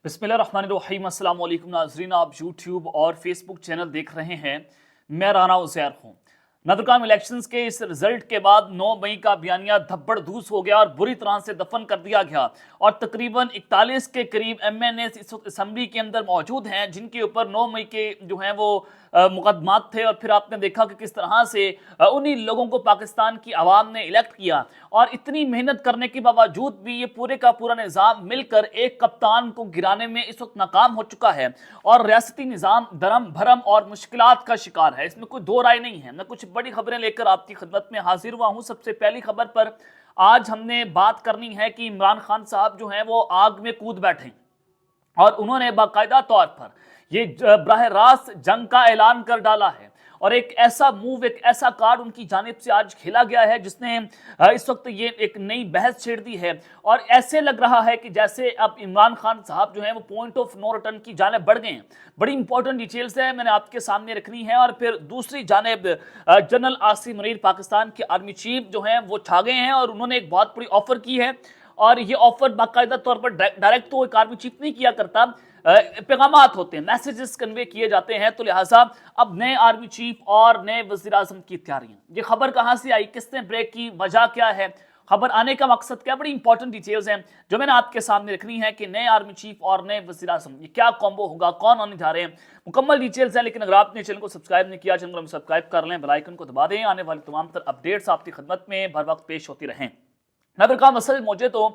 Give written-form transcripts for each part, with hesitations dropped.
बिस्मिल्लाहिर्रहमानिर्रहीम। अस्सलाम वालेकुम नाज़रीन, आप यूट्यूब और फेसबुक चैनल देख रहे हैं। मैं राना उज़ैर हूँ। नदरकाम इलेक्शंस के इस रिजल्ट के बाद 9 मई का बयानिया धब्बड़धूस हो गया और बुरी तरह से दफन कर दिया गया और तकरीबन 41 के करीब MNAs इस वक्त असम्बली के अंदर मौजूद हैं जिनके ऊपर 9 मई के जो हैं वो मुकदमात थे। और फिर आपने देखा कि किस तरह से उन्हीं लोगों को पाकिस्तान की आवाम ने इलेक्ट किया और इतनी मेहनत करने के बावजूद भी ये पूरे का पूरा निज़ाम मिलकर एक कप्तान को गिराने में इस वक्त नाकाम हो चुका है और रियासती निज़ाम धर्म भरम और मुश्किलात का शिकार है। इसमें कोई दो राय नहीं है। मैं कुछ बड़ी खबरें लेकर आपकी खिदमत में हाजिर हुआ हूं। सबसे पहली खबर पर आज हमने बात करनी है कि इमरान खान साहब जो हैं वो आग में कूद बैठे और उन्होंने बाकायदा तौर पर ये बराह रास्त जंग का ऐलान कर डाला है और एक ऐसा मूव, एक ऐसा कार्ड उनकी जानिब से आज खेला गया है जिसने इस वक्त ये एक नई बहस छेड़ दी है और ऐसे लग रहा है कि जैसे अब इमरान खान साहब जो हैं वो पॉइंट ऑफ नो रिटर्न की जानिब बढ़ गए हैं। बड़ी इंपॉर्टेंट डिटेल्स है, मैंने आपके सामने रखनी है। और फिर दूसरी जानिब जनरल आसिम मुनीर पाकिस्तान के आर्मी चीफ जो हैं वो छा गए हैं और उन्होंने एक बहुत बड़ी ऑफर की है और ये ऑफर बाकायदा तौर पर डायरेक्ट तो एक आर्मी चीफ नहीं किया करता, पैगामात होते हैं, मैसेजेस कन्वे किए जाते हैं। तो लिहाजा अब नए आर्मी चीफ और नए वज़ीर आज़म की तैयारियां, ये खबर कहां से आई, किसने ब्रेक की, वजह क्या है, खबर आने का मकसद क्या, बड़ी इंपॉर्टेंट डिटेल्स हैं जो मैंने आपके सामने रखनी है कि नए आर्मी चीफ और नए वज़ीर आज़म ये क्या कॉम्बो होगा, कौन आने जा रहे हैं, मुकम्मल डिटेल्स हैं। लेकिन अगर आपने चैनल को सब्सक्राइब नहीं किया, चैनल को सब्सक्राइब कर लें, बेल आइकन को दबा दें, आने वाली तमाम तर अपडेट्स आपकी खिदमत में बर वक्त पेश होती रहें। नदरकाम असल मुझे तो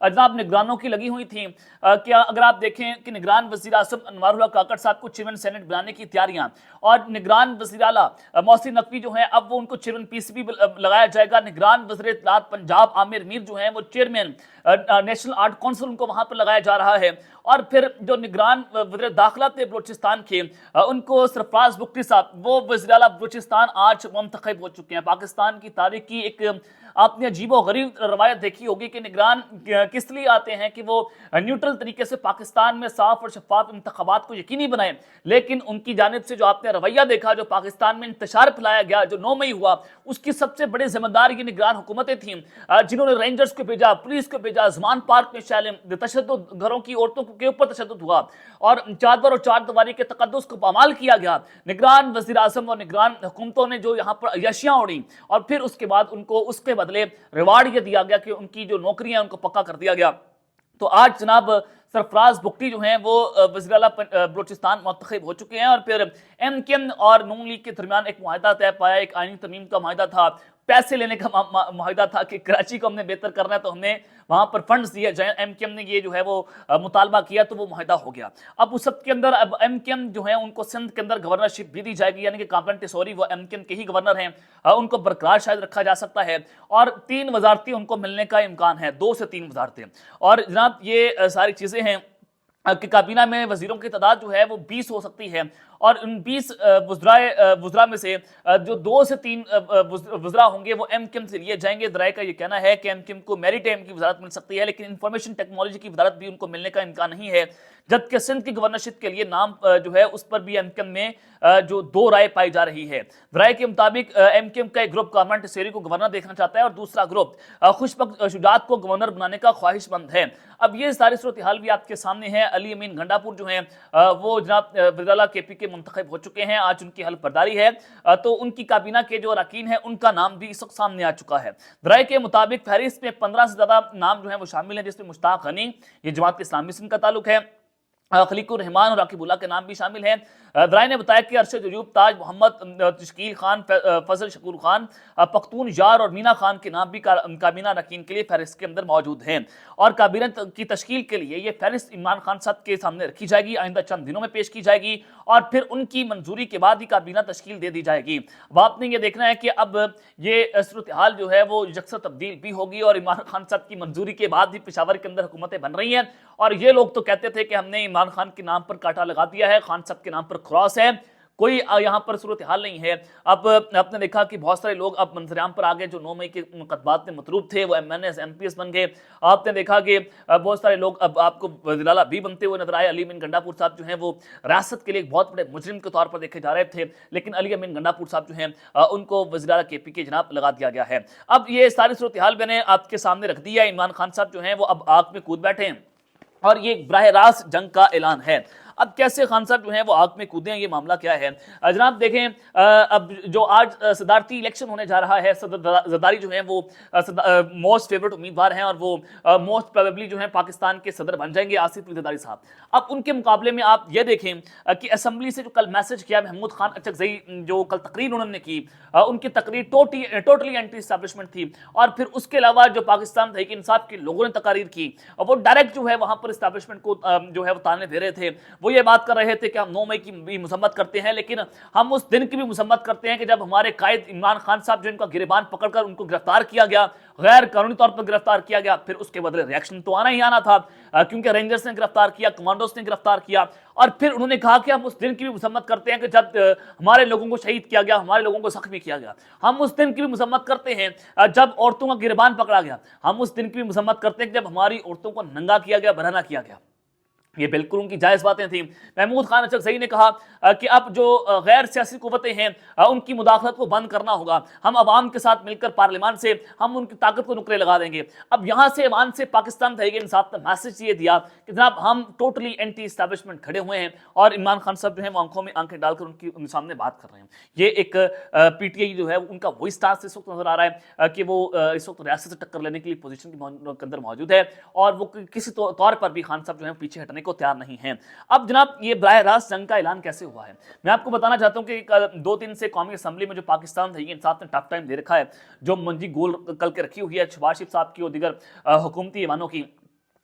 जनाब निगरानों की लगी हुई थी कि अगर आप देखें कि निगरान वज़ीर आज़म अनवारुल हक काकड़ साहब को चेयरमैन सेनेट बनाने की तैयारियां और निगरान वज़ीर आला मोहसिन नकवी जो हैं अब वो उनको चेयरमैन PCB लगाया जाएगा। निगरान वज़ीर इत्तलात पंजाब आमिर मीर जो हैं वो चेयरमैन नेशनल आर्ट काउंसिल उनको वहां पर लगाया जा रहा है। और फिर जो निगरान वज़ीर दाखिला थे बलूचिस्तान के उनको सरफराज बुख्ती साहब वो वज़ीर आला बलूचिस्तान आज मुंतखब हो चुके हैं। पाकिस्तान की तारीख की एक आपने अजीबो गरीब रवायत देखी होगी कि निगरान किस लिए आते हैं कि वो न्यूट्रल तरीके से पाकिस्तान में साफ और शफाफ इंतखाबात को यकीनी बनाए, लेकिन उनकी जानिब से जो आपने रवैया देखा, जो पाकिस्तान में इंतशार फैलाया गया, जो 9 मई हुआ, उसकी सबसे बड़ी जिम्मेदार ये निगरान हुकूमतें थीं जिन्होंने रेंजर्स को भेजा, पुलिस को भेजा, ज़मान पार्क में शैलें तशद्दुद, घरों की औरतों के ऊपर तशद्दुद हुआ और चादर और चार दीवारी के तकद्दुस को पामाल किया गया। निगरान वज़ीर आज़म और निगरान हुकूमतों ने जो यहाँ पर अय्याशियाँ उड़ी और फिर उसके बाद उनको उसके बदले रिवार्ड ये दिया गया कि उनकी जो नौकरियां उनको पक्का कर दिया गया। तो आज जनाब सरफराज बुख्ती जो हैं वो वज़ीर आला बलूचिस्तान मुंतखब हो चुके हैं और फिर MKM और नून लीग के दरमियान एक मुआहिदा तय पाया, एक आईनी तरमीम का मुआहिदा था, पैसे लेने का मुआहिदा था कि कराची को हमने बेहतर करना है तो हमने वहां पर फंड्स दिए जाए। MKM ने ये जो है वो मुतालबा किया तो वो मुआहिदा हो गया। अब उस सब के अंदर अब MKM जो है उनको सिंध के अंदर गवर्नरशिप भी दी जाएगी, यानी कि कामरान टिसौरी वो MKM के ही गवर्नर हैं, उनको बरकरार शायद रखा जा सकता है और 3 वजारतें उनको मिलने का इम्कान है, 2 से 3 वजारतें। और जनाब ये सारी चीजें हैं कि काबीना में वजीरों की तादाद जो है वो 20 हो सकती है और उन 20 वज़रा में से जो 2 से 3 वज़रा होंगे वो MKM से लिए जाएंगे। दराए का ये कहना है कि MKM को मैरीटाइम की वजारत मिल सकती है, लेकिन इंफॉर्मेशन टेक्नोलॉजी की वजारत भी उनको मिलने का इम्कान नहीं है। जबकि सिंध की गवर्नरशिप के लिए नाम जो है उस पर भी MKM में जो 2 राय पाई जा रही है। राय के मुताबिक MKM का एक ग्रुप कामरान टिसौरी को गवर्नर देखना चाहता है और दूसरा ग्रुप खुशबख्त शुजात को गवर्नर बनाने का ख्वाहिशमंद है। अब ये सारी सूरत हाल भी आपके सामने है। अली अमीन गंडापुर जो हैं वो जनाब वज़ीर आला KP के मुंतखब हो चुके हैं, आज उनकी हल्फ बर्दारी है तो उनकी काबीना के जो अरकान हैं उनका नाम भी इस वक्त सामने आ चुका है। राय के मुताबिक फहरिस्त में 15 से ज्यादा नाम जो है वो शामिल हैं, जिसमें मुश्ताक गनी, ये जमात इस्लामी से इनका ताल्लुक है, खलीकुर रहमान और राकिबुल्लाह के नाम भी शामिल हैं। राय ने बताया कि अरशद अयूब, ताज मोहम्मद, तशकील खान, फजल शकूर खान, पख्तून यार और मीना खान के नाम भी काबीना अरकान के लिए फहरिस्त के अंदर मौजूद हैं और काबीना की तश्कील के लिए ये फहरिस्त इमरान खान साहब के सामने रखी जाएगी, आइंदा चंद दिनों में पेश की जाएगी और फिर उनकी मंजूरी के बाद ही काबीना तश्कील दे दी जाएगी। अब आपने ये देखना है कि अब ये सूरत हाल जो है वो यकसर तब्दील भी होगी और इमरान खान साहब की मंजूरी के बाद ही पेशावर के अंदर हुकूमतें बन रही हैं और ये लोग तो कहते थे कि हमने इमरान खान के नाम पर कांटा लगा दिया है, खान साहब के नाम पर क्रॉस है, कोई यहाँ पर सूरत हाल नहीं है। अब आपने देखा कि बहुत सारे लोग अब मंजराम पर आ गए जो 9 मई के मुकदमात में मतरूब थे, वो MNAs MPs बन गए। आपने देखा कि बहुत सारे लोग अब आपको वज़ीर आला भी बनते हुए नजर आए। अली अमीन गंडापुर साहब जो हैं वो रियासत के लिए एक बहुत बड़े मुजरिम के तौर पर देखे जा रहे थे, लेकिन अली अमीन गंडापुर साहब जो हैं उनको वज़ीर आला KP के जनाब लगा दिया गया है। अब ये सारी सूरत हाल मैंने आपके सामने रख दी है। इमरान खान साहब जो हैं वो अब आग में कूद बैठे हैं اور یہ ایک براہ راست جنگ کا اعلان ہے۔ اب کیسے خان صاحب جو ہیں وہ آگ میں کودے ہیں، یہ معاملہ کیا ہے؟ جناب دیکھیں، اب جو آج صدارتی الیکشن ہونے جا رہا ہے، صدر زرداری جو ہیں وہ موسٹ فیورٹ امیدوار ہیں، اور وہ موسٹ پروبیبلی جو ہیں پاکستان کے صدر بن جائیں گے، آصف علی زرداری صاحب۔ اب ان کے مقابلے میں آپ یہ دیکھیں کہ اسمبلی سے جو کل میسج کیا محمود خان اچکزئی، جو کل تقریر انہوں نے کی، ان کی تقریر ٹوٹلی اینٹی اسٹیبلشمنٹ تھی، اور پھر اس کے علاوہ جو پاکستان تحریک انصاف کے لوگوں نے تقاریر کی، وہ ڈائریکٹ جو ہے وہاں پر اسٹیبلشمنٹ کو جو ہے وہ تانے دے رہے تھے۔ وہ یہ بات کر رہے تھے کہ ہم 9 مئی کی بھی مذمت کرتے ہیں، لیکن ہم اس دن کی بھی مذمت کرتے ہیں کہ جب ہمارے قائد عمران خان صاحب جو ان کا گریبان پکڑ کر ان کو گرفتار کیا گیا، غیر قانونی طور پر گرفتار کیا گیا، پھر اس کے بدلے ریاکشن تو آنا ہی آنا تھا، کیونکہ رینجرز نے گرفتار کیا، کمانڈوز نے گرفتار کیا، اور پھر انہوں نے کہا کہ ہم اس دن کی بھی مذمت کرتے ہیں کہ جب ہمارے لوگوں کو شہید کیا گیا، ہمارے لوگوں کو زخمی کیا گیا۔ ہم اس دن کی بھی مذمت کرتے ہیں جب عورتوں کا گریبان پکڑا گیا، ہم اس دن کی بھی مذمت کرتے ہیں کہ جب ہماری عورتوں کو ننگا کیا گیا، برہنہ کیا گیا۔ یہ بالکل ان کی جائز باتیں تھیں۔ محمود خان اچکزئی نے کہا کہ اب جو غیر سیاسی قوتیں ہیں ان کی مداخلت کو بند کرنا ہوگا، ہم عوام کے ساتھ مل کر پارلیمان سے ہم ان کی طاقت کو نقرے لگا دیں گے۔ اب یہاں سے ایوان سے پاکستان تحریک انصاف نے میسج یہ دیا کہ جناب ہم ٹوٹلی اینٹی اسٹیبلشمنٹ کھڑے ہوئے ہیں، اور عمران خان صاحب جو ہیں وہ آنکھوں میں آنکھیں ڈال کر ان سامنے بات کر رہے ہیں۔ یہ ایک پی ٹی آئی جو ہے ان کا وہی سٹانس اس وقت نظر آ رہا ہے کہ وہ اس وقت ریاست سے ٹکر لینے کے لیے پوزیشن کے اندر موجود ہے، اور وہ کسی طور پر بھی خان صاحب جو ہیں پیچھے ہٹنے کو تیار نہیں ہیں۔ اب جناب یہ براہ راست جنگ کا اعلان کیسے ہوا ہے؟ میں آپ کو بتانا چاہتا ہوں کہ 2 دن سے قومی اسمبلی میں جو پاکستان تحریک انصاف نے ٹف ٹائم دے رکھا ہے، جو منجی گول کل کے رکھی ہوئی ہے شہباز شریف صاحب کی اور دیگر حکومتی ایوانوں کی،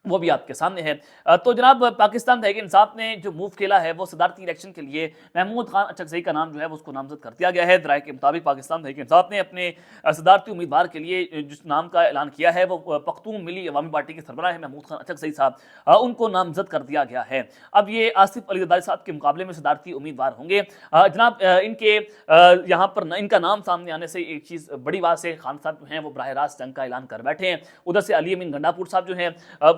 وہ بھی آپ کے سامنے ہے۔ تو جناب پاکستان تحریک انصاف نے جو موو کھیلا ہے وہ صدارتی الیکشن کے لیے محمود خان اچکزئی کا نام جو ہے اس کو نامزد کر دیا گیا ہے۔ ذرائع کے مطابق پاکستان تحریک انصاف نے اپنے صدارتی امیدوار کے لیے جس نام کا اعلان کیا ہے وہ پختون ملی عوامی پارٹی کے سربراہ ہیں محمود خان اچکزئی صاحب، ان کو نامزد کر دیا گیا ہے۔ اب یہ آصف علی زرداری صاحب کے مقابلے میں صدارتی امیدوار ہوں گے۔ جناب ان کے یہاں پر ان کا نام سامنے آنے سے ایک چیز بڑی بات ہے، خان صاحب جو ہیں وہ براہ راست جنگ کا اعلان کر بیٹھے ہیں۔ ادھر سے علی امین گنڈا پور صاحب جو ہیں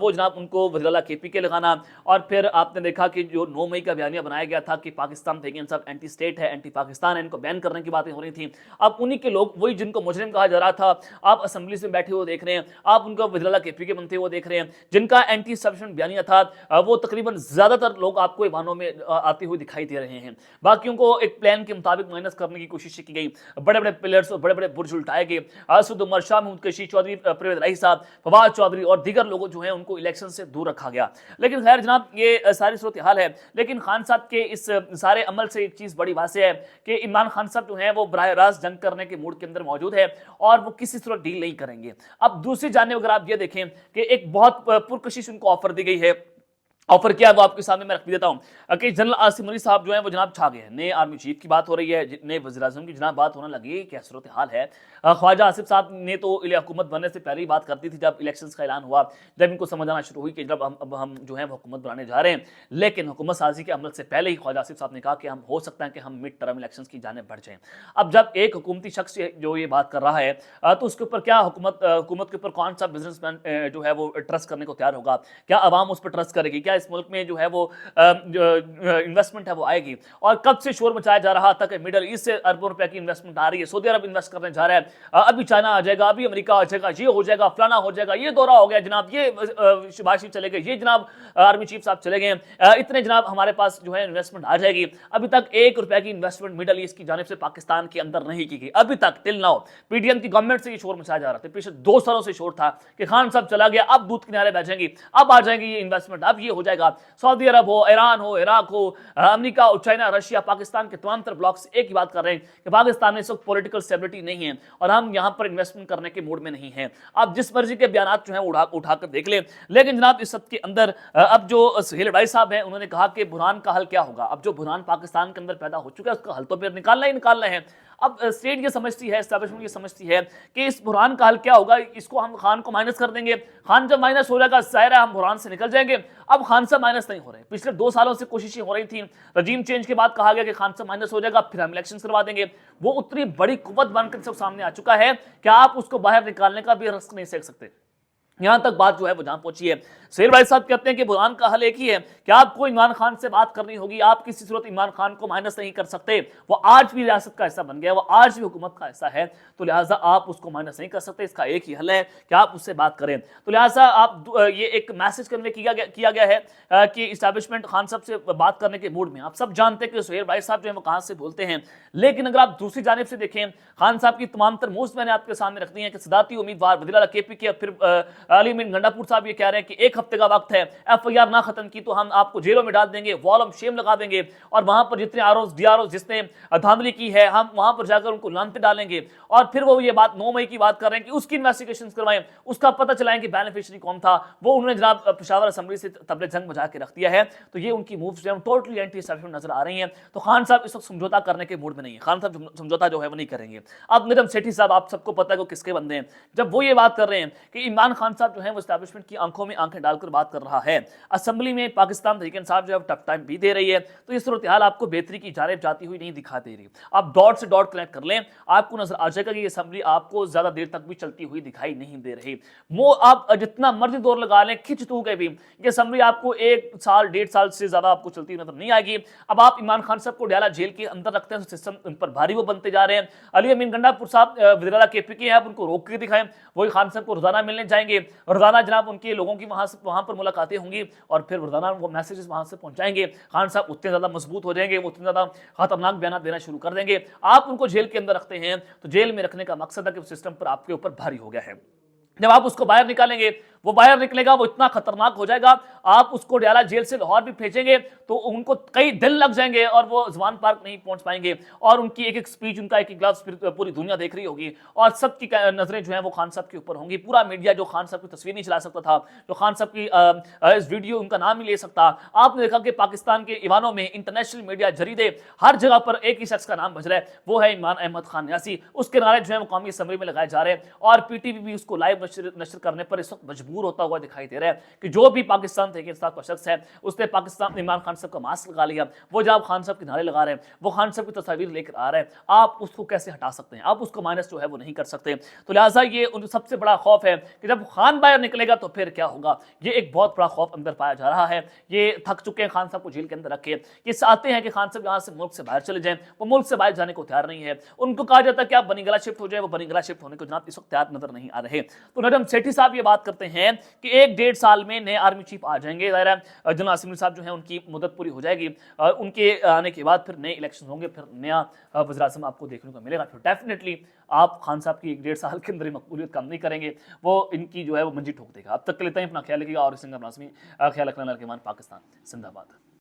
وہ جناب ان کو وزیر اعلیٰ کے پی کے لگانا، اور پھر آپ نے دیکھا کہ جو 9 مئی کا بیانیہ بنایا گیا تھا کہ پاکستان تحریک انصاف اینٹی اسٹیٹ ہے، اینٹی پاکستان ہے، ان کو بین کرنے کی باتیں ہو رہی تھیں۔ اب انہی کے لوگ، وہی جن کو مجرم کہا جا رہا تھا، آپ اسمبلی سے بیٹھے ہوئے دیکھ رہے ہیں، آپ ان کو وزیر اعلیٰ کے پی کے بنتے ہوئے دیکھ رہے ہیں، جن کا اینٹی اسٹیبلشمنٹ بیانیہ تھا، وہ تقریباً زیادہ تر لوگ آپ کو ایوانوں میں آتے ہوئے دکھائی دے رہے ہیں۔ باقیوں کو ایک پلان کے مطابق مائنس کرنے کی کوشش کی گئی، بڑے بڑے پلرز اور بڑے بڑے برج الٹائے گئے۔ اسد عمر شاہ، محمود کشی چودھری، پرویز الہی صاحب، فواد چودھری اور دیگر لوگوں جو ہیں ان کو الیکشن سے دور رکھا گیا۔ لیکن خیر جناب یہ ساری صورتحال ہے، لیکن خان صاحب کے اس سارے عمل سے ایک چیز بڑی واضح ہے کہ عمران خان صاحب جو ہیں وہ براہ راست جنگ کرنے کے موڈ کے اندر موجود ہے، اور وہ کسی صورت ڈیل نہیں کریں گے۔ اب دوسری جانب اگر آپ یہ دیکھیں کہ ایک بہت پرکشش ان کو آفر دی گئی ہے، آفر کیا ہے وہ آپ کے سامنے میں رکھ دیتا ہوں کہ جنرل عاصم منی صاحب جو ہیں وہ جناب چھا گئے ہیں، نئے آرمی چیف کی بات ہو رہی ہے، نئے وزیر اعظم کی جناب بات ہونے لگی، کیا صورتحال ہے۔ خواجہ آصف صاحب نے تو حکومت بننے سے پہلے ہی بات کرتی تھی، جب الیکشنز کا اعلان ہوا، جب ان کو سمجھ آنا شروع ہوئی کہ جب اب ہم جو ہیں وہ حکومت بنانے جا رہے ہیں، لیکن حکومت سازی کے عمل سے پہلے ہی خواجہ آصف صاحب نے کہا کہ ہم ہو سکتا ہے کہ ہم مڈ ٹرم الیکشنز کی جانب بڑھ جائیں۔ اب جب ایک حکومتی شخص جو یہ بات کر رہا ہے تو اس کے اوپر کیا حکومت کے اوپر کون سا بزنس مین جو ہے وہ ٹرسٹ کرنے کو تیار ہوگا؟ کیا عوام اس پر ٹرسٹ کرے گی؟ کیا اس ملک میں جو ہے وہ انویسٹمنٹ ہے وہ آئے گی؟ اور کب سے شور مچایا جا رہا تھا کہ مڈل ایسٹ سے اربوں روپے کی انویسٹمنٹ آ رہی ہے، سعودی عرب انویسٹ کرنے جا رہا ہے، ابھی چائنا آ جائے گا، ابھی امریکہ آ جائے گا، یہ ہو جائے گا، فلانا ہو جائے گا، یہ دورہ ہو گیا جناب، یہ شہباز شریف چلے گئے، یہ جناب آرمی چیف صاحب چلے گئے، اتنے جناب ہمارے پاس جو ہے انویسٹمنٹ آ جائے گی۔ ابھی تک 1 روپے کی انویسٹمنٹ مڈل ایسٹ کی جانب سے پاکستان کے اندر نہیں کی گئی، ابھی تک till now. P D M کی گورنمنٹ سے یہ شور مچایا جا رہا تھا، پچھلے 2 سالوں سے شور تھا کہ خان صاحب چلا گیا، اب دودھ کنارے بیٹھیں گی، اب آ جائیں گی یہ انویسٹمنٹ، اب یہ ہو جائے گا۔ سعودی عرب ہو، ایران ہو، عراق ہو، امریکہ اور چائنا، رشیا، پاکستان کے تمام تر بلاکس ایک ہی بات کر رہے ہیں کہ پاکستان میں اس وقت پولیٹیکل اسٹیبلٹی نہیں ہے اور ہم یہاں پر انویسٹمنٹ کرنے کے موڈ میں نہیں ہیں۔ آپ جس مرضی کے بیانات جو ہیں اٹھا کر دیکھ لیں، لیکن جناب اس سب کے اندر اب جو سہیل وڈائی صاحب ہیں انہوں نے کہا کہ بحران کا حل کیا ہوگا؟ اب جو بحران پاکستان کے اندر پیدا ہو چکا ہے اس کا حل تو پھر نکالنا ہی نکالنا ہے۔ اب اسٹیٹ یہ سمجھتی ہے، اسٹیبلشمنٹ یہ سمجھتی ہے کہ اس بحران کا حل کیا ہوگا؟ اس کو ہم خان کو مائنس کر دیں گے، خان جب مائنس ہو جائے گا ظاہر ہے ہم بحران سے نکل جائیں گے۔ اب خان صاحب مائنس نہیں ہو رہے، پچھلے 2 سالوں سے کوششیں ہو رہی تھیں، رجیم چینج کے بعد کہا گیا کہ خان صاحب مائنس ہو جائے گا، پھر ہم الیکشن کروا دیں گے۔ وہ اتنی بڑی قوت بن کر سب سامنے آ چکا ہے کہ آپ اس کو باہر نکالنے کا بھی رسک نہیں سیکھ سکتے۔ यहां तक बात जो है वो जहां पहुंची है। सुहेल भाई साहब कहते हैं कि बुरहान का हल एक ही है कि आपको इमरान खान से बात करनी होगी, आप किसी सूरत इमरान खान को माइनस नहीं कर सकते, वो आज भी रियासत का हिस्सा बन गया, वो आज भी हुकूमत का हिस्सा है, तो लिहाजा आप उसको माइनस नहीं कर सकते। इसका एक ही हल है कि आप उससे बात करें। तो लिहाजा आप ये एक मैसेज कन्वे किया गया है कि इस्टेब्लिशमेंट खान साहब से बात करने के मूड में। आप सब जानते हैं कि सुहेल भाई साहब जो है वो कहां से बोलते हैं, लेकिन अगर आप दूसरी जानिब से देखें, खान साहब की तमाम तर मोस्ट मैंने आपके सामने रख दी है कि सदाती उम्मीदवार वज़ीर आला KP के फिर अली अमीन गंडापुर साहब ये कह रहे हैं कि एक हफ्ते का वक्त है, FIR ना खत्म की तो हम आपको जेलों में डाल देंगे, वॉल ऑफ शेम लगा देंगे, और वहां पर जितने आरओ DRO जिसने धांधली की है हम वहां पर जाकर उनको लानते डालेंगे। और फिर वो ये बात 9 मई की बात कर रहे हैं कि उसकी इन्वेस्टिगेशन करवाएं, उसका पता चलाएं कि बेनिफिशियरी कौन था, वो उन्होंने जनाब पेशावर असेंबली से तबले जंग बजा के रख दिया है। तो ये उनकी मूव्स जो है टोटली एंटी एस्टैब्लिशमेंट नजर आ रही हैं। तो खान साहब इस वक्त समझौता करने के मूड में नहीं है, खान साहब समझौता जो है वो नहीं करेंगे। अब निरम सेठी साहब आप सबको पता है वो किसके बंदे हैं, जब वो ये बात कर रहे हैं कि इमरान खान साहब जो है वो एस्टैब्लिशमेंट की आंखों में आंखें डालकर बात कर रहा है, असेंबली में पाकिस्तान तहरीक इंसाफ जो है टफ टाइम भी दे रही है, तो ये सूरत हाल आपको बेहतरी की जानिब जाती हुई नहीं दिखा दे रही। आप डॉट से डॉट कनेक्ट कर लें, आपको नजर आ जाएगा कि असेंबली आपको ज्यादा देर तक भी चलती हुई दिखाई नहीं दे रही। आप जितना मर्जी दौर लगा लें खिंच तू के भी, ये असेंबली आपको 1 साल 1.5 साल से ज्यादा आपको चलती हुई नजर नहीं आएगी। अब आप इमरान खान साहब को डाला जेल के अंदर रखते हैं तो सिस्टम उन पर भारी वो बनते जा रहे हैं। अली अमीन गंडापुर साहब वज़ीर आला KP के हैं, आप उनको रोक के दिखाएं, वही खान साहब को रोजाना मिलने जाएंगे, रोजाना जनाब उनके लोगों की वहां पर मुलाकातें होंगी और फिर रोजाना वो मैसेजेस वहां से पहुंचाएंगे। खान साहब उतने ज्यादा मजबूत हो जाएंगे, वो उतने ज्यादा खतरनाक बयान देना शुरू कर देंगे। आप उनको जेल के अंदर रखते हैं तो जेल में रखने का मकसद है कि सिस्टम पर आपके ऊपर भारी हो गया है। जब आप उसको बाहर निकालेंगे, वो बाहर निकलेगा, वो इतना खतरनाक हो जाएगा, आप उसको डाला जेल से लाहौर भी भेजेंगे तो उनको कई दिन लग जाएंगे और वो जवान पार्क नहीं पहुंच पाएंगे, और उनकी एक एक स्पीच, उनका एक एक ग्लास पूरी दुनिया देख रही होगी, और सबकी नजरें जो हैं वो खान साहब के ऊपर होंगी। पूरा मीडिया जो खान साहब की तस्वीर नहीं चला सकता था, जो खान साहब की इस वीडियो उनका नाम ही ले सकता, आपने देखा कि पाकिस्तान के ईवानों में इंटरनेशनल मीडिया जरीदे हर जगह पर एक ही शख्स का नाम बज रहा है, वो है इमरान अहमद खान न्यासी। उसके नारे जो है वो कौमी असम्बली में लगाए जा रहे हैं और PTV भी उसको लाइव नशर करने पर इस वक्त मजबूर होता हुआ दिखाई दे रहा है कि जो भी पाकिस्तान तहरीक इंसाफ का शख्स है उसने पाकिस्तान इमरान खान साहब का मास्क लगा लिया, वो जब खान साहब के नारे लगा रहे हैं, वो खान साहब की तस्वीर लेकर आ रहे हैं, आप उसको कैसे हटा सकते हैं? आप उसको माइनस जो है वो नहीं कर सकते। तो लिहाजा ये सबसे बड़ा खौफ है कि जब खान बाहर निकलेगा तो फिर क्या होगा। ये एक बहुत बड़ा खौफ अंदर पाया जा रहा है। ये थक चुके हैं खान साहब को जेल के अंदर रखे, ये चाहते हैं कि खान साहब यहाँ से मुल्क से बाहर चले जाएं, वो मुल्क से बाहर जाने को तैयार नहीं है। उनको कहा जाता है कि आप बनीगला शिफ्ट हो जाए, वो बनीगला शिफ्ट होने को जनाब इस वक्त तैयार नजर नहीं आ रहे। तो नजम सेठी साहब ये बात करते हैं कि 1-1.5 साल में नए आर्मी चीफ आ जाएंगे, जनरल असेंबली साहब जो है उनकी मुद्दत पूरी हो जाएगी, उनके आने के बाद फिर नए इलेक्शन होंगे, फिर नया वज़ीर आज़म आपको देखने को मिलेगा। फिर डेफिनेटली आप खान साहब की 1-1.5 साल के अंदर ही मकबूलियत कम नहीं करेंगे, वो इनकी जो है वो मंजी ठोक देगा। अब तक के लिए अपना ख्याल रखिएगा और ख्याल रखना, पाकिस्तान जिंदाबाद।